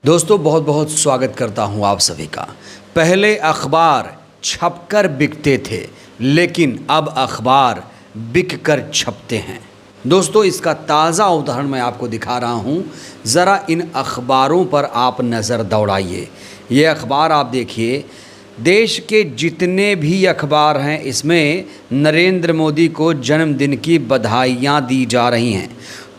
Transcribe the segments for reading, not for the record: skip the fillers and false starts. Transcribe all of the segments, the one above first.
दोस्तों बहुत बहुत स्वागत करता हूं आप सभी का। पहले अखबार छपकर बिकते थे, लेकिन अब अखबार बिककर छपते हैं। दोस्तों इसका ताज़ा उदाहरण मैं आपको दिखा रहा हूं। ज़रा इन अखबारों पर आप नज़र दौड़ाइए। ये अखबार आप देखिए, देश के जितने भी अखबार हैं इसमें नरेंद्र मोदी को जन्मदिन की बधाइयाँ दी जा रही हैं।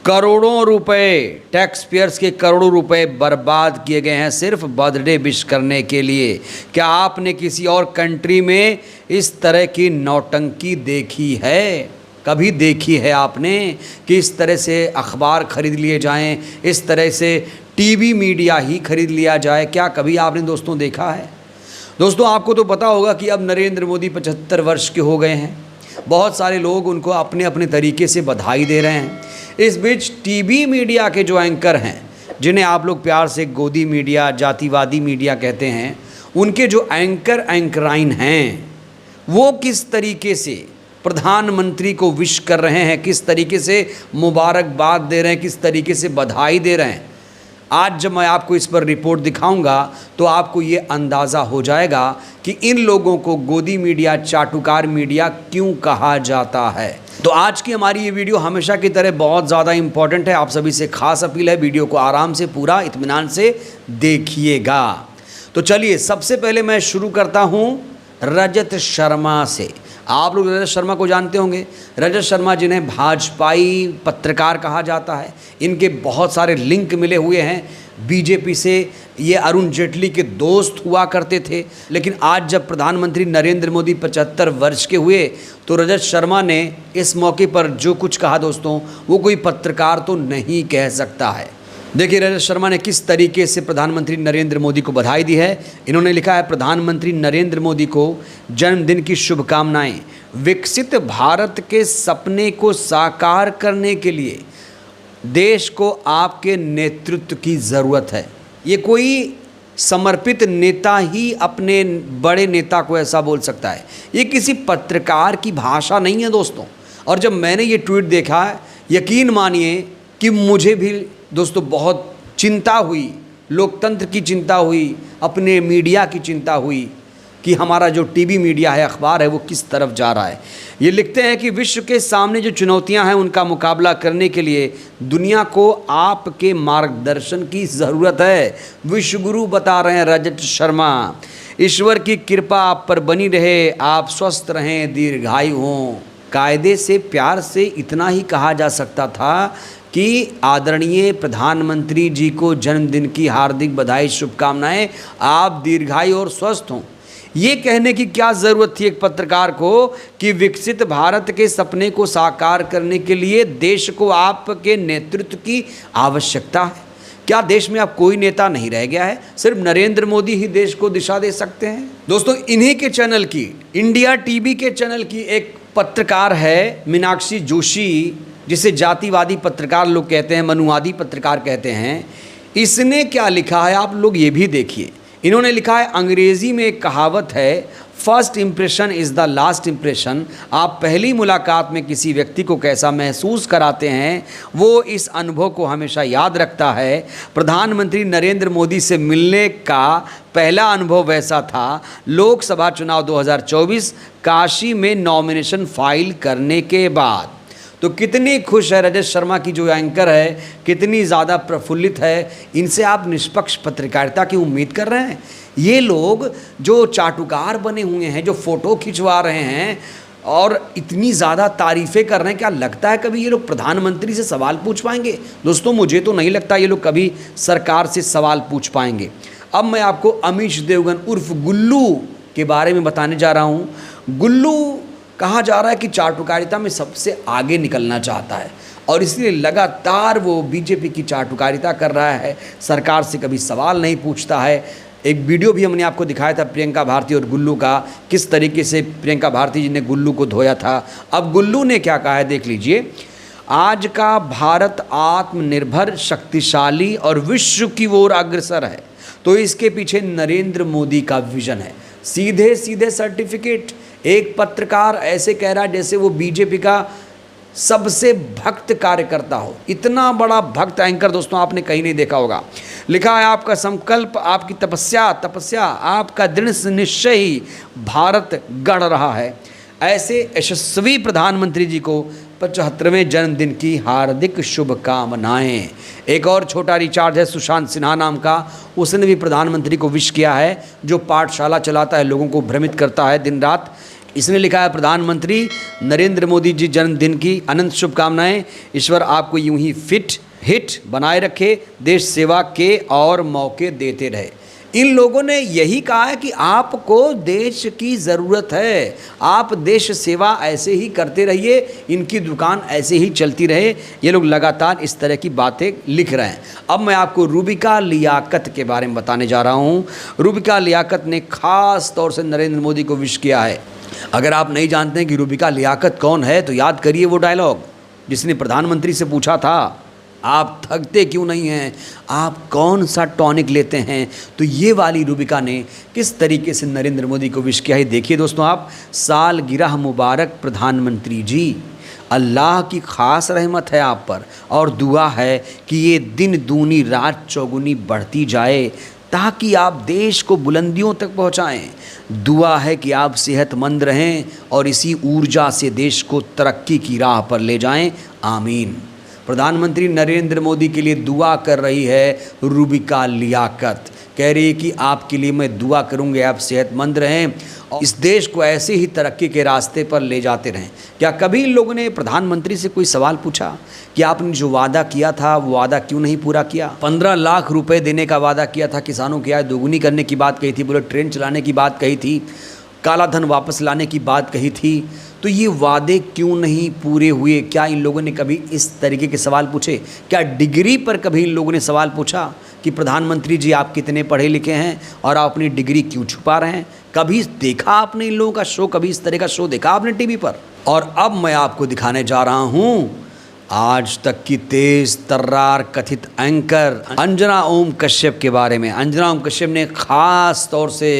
करोड़ों रुपए, टैक्स पेयर्स के करोड़ों रुपए बर्बाद किए गए हैं सिर्फ बर्थडे विश करने के लिए। क्या आपने किसी और कंट्री में इस तरह की नौटंकी देखी है? कभी देखी है आपने कि इस तरह से अखबार खरीद लिए जाएं, इस तरह से टीवी मीडिया ही खरीद लिया जाए? क्या कभी आपने दोस्तों देखा है? दोस्तों आपको तो पता होगा कि अब नरेंद्र मोदी 75 वर्ष के हो गए हैं। बहुत सारे लोग उनको अपने अपने तरीके से बधाई दे रहे हैं। इस बीच टीवी मीडिया के जो एंकर हैं, जिन्हें आप लोग प्यार से गोदी मीडिया, जातिवादी मीडिया कहते हैं, उनके जो एंकराइन हैं वो किस तरीके से प्रधानमंत्री को विश कर रहे हैं, किस तरीके से मुबारकबाद दे रहे हैं, किस तरीके से बधाई दे रहे हैं। आज जब मैं आपको इस पर रिपोर्ट दिखाऊंगा तो आपको ये अंदाज़ा हो जाएगा कि इन लोगों को गोदी मीडिया, चाटुकार मीडिया क्यों कहा जाता है। तो आज की हमारी ये वीडियो हमेशा की तरह बहुत ज़्यादा इम्पॉर्टेंट है। आप सभी से खास अपील है, वीडियो को आराम से पूरा इत्मीनान से देखिएगा। तो चलिए सबसे पहले मैं शुरू करता हूँ रजत शर्मा से। आप लोग रजत शर्मा को जानते होंगे। रजत शर्मा जिन्हें भाजपाई पत्रकार कहा जाता है, इनके बहुत सारे लिंक मिले हुए हैं बीजेपी से। ये अरुण जेटली के दोस्त हुआ करते थे, लेकिन आज जब प्रधानमंत्री नरेंद्र मोदी 75 वर्ष के हुए तो रजत शर्मा ने इस मौके पर जो कुछ कहा दोस्तों, वो कोई पत्रकार तो नहीं कह सकता है। देखिए रजत शर्मा ने किस तरीके से प्रधानमंत्री नरेंद्र मोदी को बधाई दी है। इन्होंने लिखा है, प्रधानमंत्री नरेंद्र मोदी को जन्मदिन की शुभकामनाएं। विकसित भारत के सपने को साकार करने के लिए देश को आपके नेतृत्व की ज़रूरत है। ये कोई समर्पित नेता ही अपने बड़े नेता को ऐसा बोल सकता है। ये किसी पत्रकार की भाषा नहीं है दोस्तों। और जब मैंने ये ट्वीट देखा, यकीन मानिए कि मुझे भी दोस्तों बहुत चिंता हुई, लोकतंत्र की चिंता हुई, अपने मीडिया की चिंता हुई कि हमारा जो टीवी मीडिया है, अखबार है, वो किस तरफ जा रहा है। ये लिखते हैं कि विश्व के सामने जो चुनौतियां हैं उनका मुकाबला करने के लिए दुनिया को आपके मार्गदर्शन की ज़रूरत है। विश्वगुरु बता रहे हैं रजत शर्मा। ईश्वर की कृपा आप पर बनी रहे, आप स्वस्थ रहें, दीर्घायु हों। कायदे से, प्यार से इतना ही कहा जा सकता था कि आदरणीय प्रधानमंत्री जी को जन्मदिन की हार्दिक बधाई, शुभकामनाएं, आप दीर्घायु और स्वस्थ हों। ये कहने की क्या ज़रूरत थी एक पत्रकार को कि विकसित भारत के सपने को साकार करने के लिए देश को आपके नेतृत्व की आवश्यकता है। क्या देश में अब कोई नेता नहीं रह गया है? सिर्फ नरेंद्र मोदी ही देश को दिशा दे सकते हैं। दोस्तों इन्हीं के चैनल की, इंडिया टीवी के चैनल की एक पत्रकार है मीनाक्षी जोशी, जिसे जातिवादी पत्रकार लोग कहते हैं, मनुवादी पत्रकार कहते हैं। इसने क्या लिखा है आप लोग ये भी देखिए। इन्होंने लिखा है, अंग्रेज़ी में एक कहावत है, first impression is the last impression. आप पहली मुलाकात में किसी व्यक्ति को कैसा महसूस कराते हैं, वो इस अनुभव को हमेशा याद रखता है। प्रधानमंत्री नरेंद्र मोदी से मिलने का पहला अनुभव वैसा था लोकसभा चुनाव 2024 काशी में नॉमिनेशन फाइल करने के बाद। तो कितनी खुश है रजत शर्मा की जो एंकर है, कितनी ज़्यादा प्रफुल्लित है। इनसे आप निष्पक्ष पत्रकारिता की उम्मीद कर रहे हैं? ये लोग जो चाटुकार बने हुए हैं, जो फ़ोटो खिंचवा रहे हैं और इतनी ज़्यादा तारीफ़ें कर रहे हैं, क्या लगता है कभी ये लोग प्रधानमंत्री से सवाल पूछ पाएंगे? दोस्तों मुझे तो नहीं लगता ये लोग कभी सरकार से सवाल पूछ पाएंगे। अब मैं आपको अमीश देवगन उर्फ गुल्लू के बारे में बताने जा रहा हूँ। गुल्लू कहा जा रहा है कि चाटुकारिता में सबसे आगे निकलना चाहता है और इसलिए लगातार वो बीजेपी की चाटुकारिता कर रहा है, सरकार से कभी सवाल नहीं पूछता है। एक वीडियो भी हमने आपको दिखाया था प्रियंका भारती और गुल्लू का, किस तरीके से प्रियंका भारती जी ने गुल्लू को धोया था। अब गुल्लू ने क्या कहा है देख लीजिए। आज का भारत आत्मनिर्भर, शक्तिशाली और विश्व की ओर अग्रसर है, तो इसके पीछे नरेंद्र मोदी का विजन है। सीधे सीधे सर्टिफिकेट। एक पत्रकार ऐसे कह रहा है जैसे वो बीजेपी का सबसे भक्त कार्यकर्ता हो। इतना बड़ा भक्त एंकर दोस्तों आपने कहीं नहीं देखा होगा। लिखा है आपका संकल्प, आपकी तपस्या आपका दृढ़ निश्चय ही भारत गढ़ रहा है। ऐसे यशस्वी प्रधानमंत्री जी को 75वें जन्मदिन की हार्दिक शुभकामनाएं। एक और छोटा रिचार्ज है सुशांत सिन्हा नाम का, उसने भी प्रधानमंत्री को विश किया है, जो पाठशाला चलाता है, लोगों को भ्रमित करता है दिन रात। इसने लिखा है, प्रधानमंत्री नरेंद्र मोदी जी जन्मदिन की अनंत शुभकामनाएं। ईश्वर आपको यूं ही फिट हिट बनाए रखे, देश सेवा के और मौके देते रहे। इन लोगों ने यही कहा है कि आपको देश की ज़रूरत है, आप देश सेवा ऐसे ही करते रहिए, इनकी दुकान ऐसे ही चलती रहे। ये लोग लगातार इस तरह की बातें लिख रहे हैं। अब मैं आपको रूबिका लियाकत के बारे में बताने जा रहा हूँ। रूबिका लियाकत ने खास तौर से नरेंद्र मोदी को विश किया है। अगर आप नहीं जानते हैं कि रूबिका लियाकत कौन है तो याद करिए वो डायलॉग जिसने प्रधानमंत्री से पूछा था, आप थकते क्यों नहीं हैं, आप कौन सा टॉनिक लेते हैं। तो ये वाली रूबिका ने किस तरीके से नरेंद्र मोदी को विश किया है, देखिए दोस्तों आप। सालगिरह मुबारक प्रधानमंत्री जी, अल्लाह की ख़ास रहमत है आप पर और दुआ है कि ये दिन दूनी रात चौगुनी बढ़ती जाए ताकि आप देश को बुलंदियों तक पहुंचाएं। दुआ है कि आप सेहतमंद रहें और इसी ऊर्जा से देश को तरक्की की राह पर ले जाएं। आमीन। प्रधानमंत्री नरेंद्र मोदी के लिए दुआ कर रही है रूबिका लियाकत। कह रही है कि आपके लिए मैं दुआ करूंगी, आप सेहतमंद रहें और इस देश को ऐसे ही तरक्की के रास्ते पर ले जाते रहें। क्या कभी इन लोगों ने प्रधानमंत्री से कोई सवाल पूछा कि आपने जो वादा किया था वो वादा क्यों नहीं पूरा किया? 15 लाख रुपए देने का वादा किया था, किसानों की आय दोगुनी करने की बात कही थी, बुलेट ट्रेन चलाने की बात कही थी, काला धन वापस लाने की बात कही थी। तो ये वादे क्यों नहीं पूरे हुए? क्या इन लोगों ने कभी इस तरीके के सवाल पूछे? क्या डिग्री पर कभी इन लोगों ने सवाल पूछा कि प्रधानमंत्री जी आप कितने पढ़े लिखे हैं और आप अपनी डिग्री क्यों छुपा रहे हैं? कभी देखा आपने इन लोगों का शो? कभी इस तरह का शो देखा आपने टीवी पर? और अब मैं आपको दिखाने जा रहा हूँ आज तक की तेज तर्रार कथित एंकर अंजना ओम कश्यप के बारे में। अंजना ओम कश्यप ने खास तौर से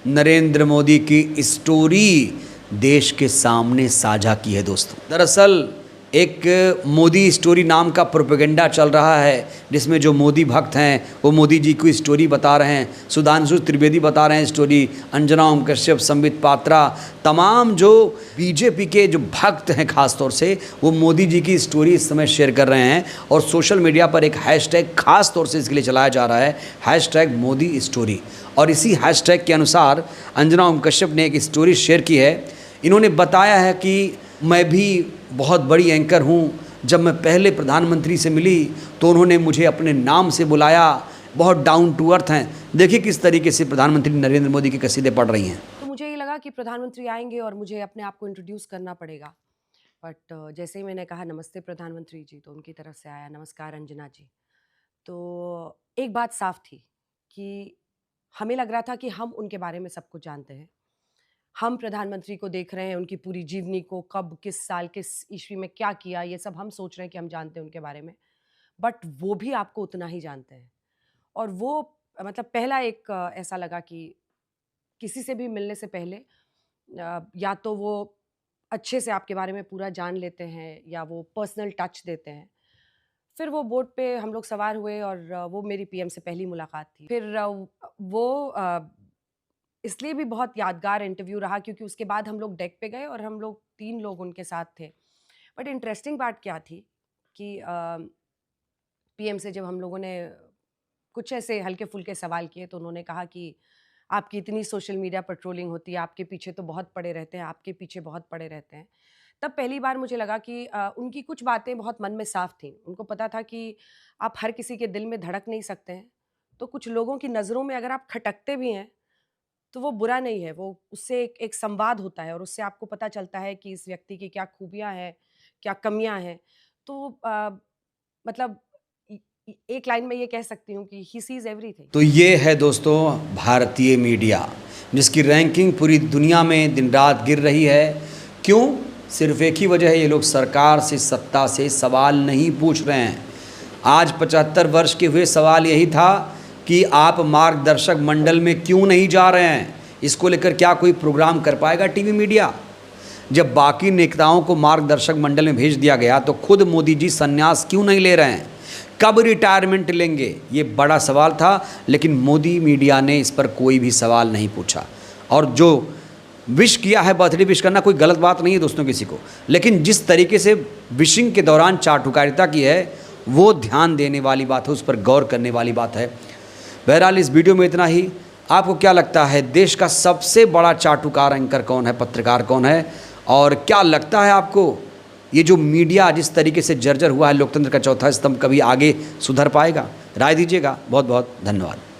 नरेंद्र मोदी की स्टोरी देश के सामने साझा की है दोस्तों। दरअसल एक मोदी स्टोरी नाम का प्रोपेगेंडा चल रहा है जिसमें जो मोदी भक्त हैं वो मोदी जी की स्टोरी बता रहे हैं। सुधांशु त्रिवेदी बता रहे हैं स्टोरी, अंजना ओम कश्यप, संबित पात्रा, तमाम जो बीजेपी के जो भक्त हैं खास तौर से वो मोदी जी की स्टोरी इस समय शेयर कर रहे हैं। और सोशल मीडिया पर एक हैशटैग खास तौर से इसके लिए चलाया जा रहा है, हैशटैग मोदी स्टोरी। और इसी हैशटैग के अनुसार अंजना ओम कश्यप ने एक स्टोरी शेयर की है। इन्होंने बताया है कि मैं भी बहुत बड़ी एंकर हूँ। जब मैं पहले प्रधानमंत्री से मिली तो उन्होंने मुझे अपने नाम से बुलाया, बहुत डाउन टू अर्थ हैं। देखिए किस तरीके से प्रधानमंत्री नरेंद्र मोदी की कसीदे पढ़ रही हैं। तो मुझे ये लगा कि प्रधानमंत्री आएंगे और मुझे अपने आप को इंट्रोड्यूस करना पड़ेगा। बट जैसे ही मैंने कहा नमस्ते प्रधानमंत्री जी, तो उनकी तरफ से आया नमस्कार अंजना जी। तो एक बात साफ थी कि हमें लग रहा था कि हम उनके बारे में सब कुछ जानते हैं। हम प्रधानमंत्री को देख रहे हैं, उनकी पूरी जीवनी को, कब, किस साल, किस ईस्वी में क्या किया, ये सब हम सोच रहे हैं कि हम जानते हैं उनके बारे में। बट वो भी आपको उतना ही जानते हैं। और वो मतलब पहला एक ऐसा लगा कि किसी से भी मिलने से पहले या तो वो अच्छे से आपके बारे में पूरा जान लेते हैं या वो पर्सनल टच देते हैं। फिर वो बोट पे हम लोग सवार हुए और वो मेरी पीएम से पहली मुलाकात थी। फिर वो इसलिए भी बहुत यादगार इंटरव्यू रहा क्योंकि उसके बाद हम लोग डेक पे गए और हम लोग 3 लोग उनके साथ थे। बट इंटरेस्टिंग बात क्या थी कि पीएम से जब हम लोगों ने कुछ ऐसे हल्के-फुल्के सवाल किए तो उन्होंने कहा कि आपकी इतनी सोशल मीडिया पर ट्रोलिंग होती है, आपके पीछे तो बहुत पड़े रहते हैं, आपके पीछे बहुत पड़े रहते हैं। तब पहली बार मुझे लगा कि उनकी कुछ बातें बहुत मन में साफ थीं। उनको पता था कि आप हर किसी के दिल में धड़क नहीं सकते हैं। तो कुछ लोगों की नज़रों में अगर आप खटकते भी हैं तो वो बुरा नहीं है, वो उससे एक संवाद होता है और उससे आपको पता चलता है कि इस व्यक्ति की क्या खूबियाँ हैं, क्या कमियाँ हैं। तो मतलब एक लाइन में ये कह सकती हूँ कि ही सीज़ एवरीथिंग। तो ये है दोस्तों भारतीय मीडिया जिसकी रैंकिंग पूरी दुनिया में दिन रात गिर रही है। क्यों? सिर्फ एक ही वजह है, ये लोग सरकार से, सत्ता से सवाल नहीं पूछ रहे हैं। आज 75 वर्ष के हुए सवाल यही था कि आप मार्गदर्शक मंडल में क्यों नहीं जा रहे हैं। इसको लेकर क्या कोई प्रोग्राम कर पाएगा टीवी मीडिया? जब बाकी नेताओं को मार्गदर्शक मंडल में भेज दिया गया तो खुद मोदी जी संन्यास क्यों नहीं ले रहे हैं? कब रिटायरमेंट लेंगे, ये बड़ा सवाल था, लेकिन मोदी मीडिया ने इस पर कोई भी सवाल नहीं पूछा। और जो विश किया है, बर्थडे विश करना कोई गलत बात नहीं है दोस्तों किसी को, लेकिन जिस तरीके से विशिंग के दौरान चाटुकारिता की है वो ध्यान देने वाली बात है, उस पर गौर करने वाली बात है। बहरहाल इस वीडियो में इतना ही। आपको क्या लगता है देश का सबसे बड़ा चाटुकार एंकर कौन है, पत्रकार कौन है, और क्या लगता है आपको ये जो मीडिया जिस तरीके से जर्जर हुआ है, लोकतंत्र का चौथा स्तंभ, कभी आगे सुधर पाएगा? राय दीजिएगा। बहुत बहुत धन्यवाद।